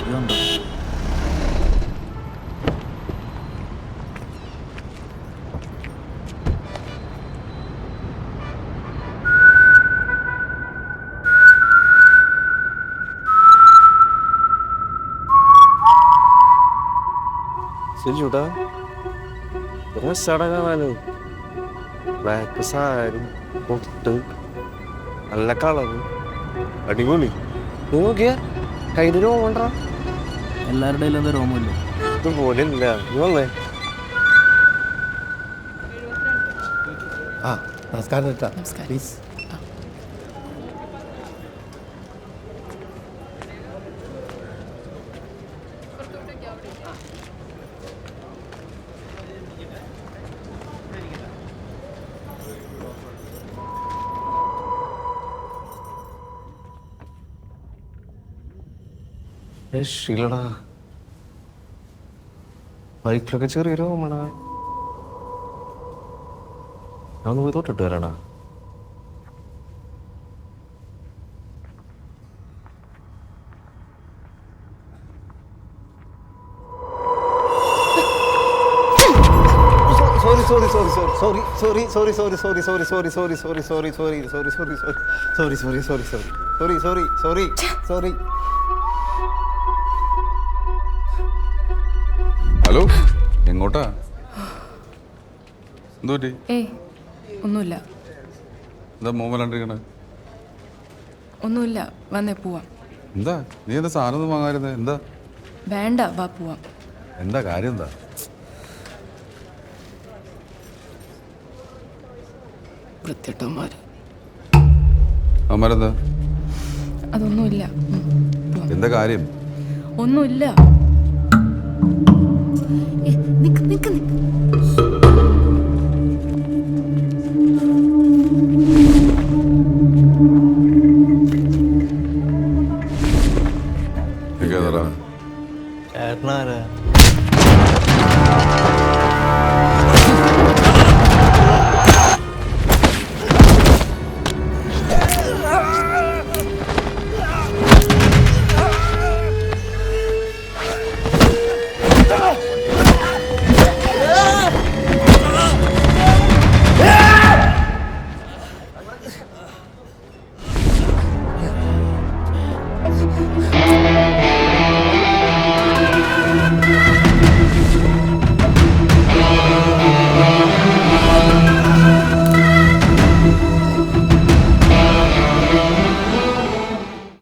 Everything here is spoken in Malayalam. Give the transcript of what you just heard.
ഇതുണ്ടോ? Sejuta, terus sarana mana? Black sari പൊട്ട് നല്ല കളറ് അടിപൊളി. നീ നോക്കിയ കയ്യിൽ രോമണ്ടാ? എല്ലാവരുടെ എന്താ രോമമില്ല. ഇതുപോലെ ഇല്ല. നീ വന്നേ. നമസ്കാരം ചേട്ടാ. പ്ലീസ്. ശീലടാ, ബൈക്കിലൊക്കെ ചെറിയ രോമടാ. ഞാൻ ഒന്ന് പോയി തൊട്ടിട്ട് വരാടാ. ഹലോ, എങ്ങോട്ടാ? എന്തോറ്റി? ഒന്നുമില്ല. എന്താ മോമലാണ്ടിരിക്കണേ? ഒന്നുമില്ല, വന്നേ പോവാം. എന്താ നീ എന്താ സാധനം ഒന്നും വാങ്ങായിരുന്നേ? എന്താ? വേണ്ട, വാ പോവാം. എന്താ കാര്യം? എന്താ വൃത്തിട്ടന്മാര്. അമ്മാരെന്താ? അതൊന്നുമില്ല. എന്താ കാര്യം? ഒന്നുമില്ല. നിക്ക് നിക്ക് നിക്ക്. ചേട്ടനാരാ?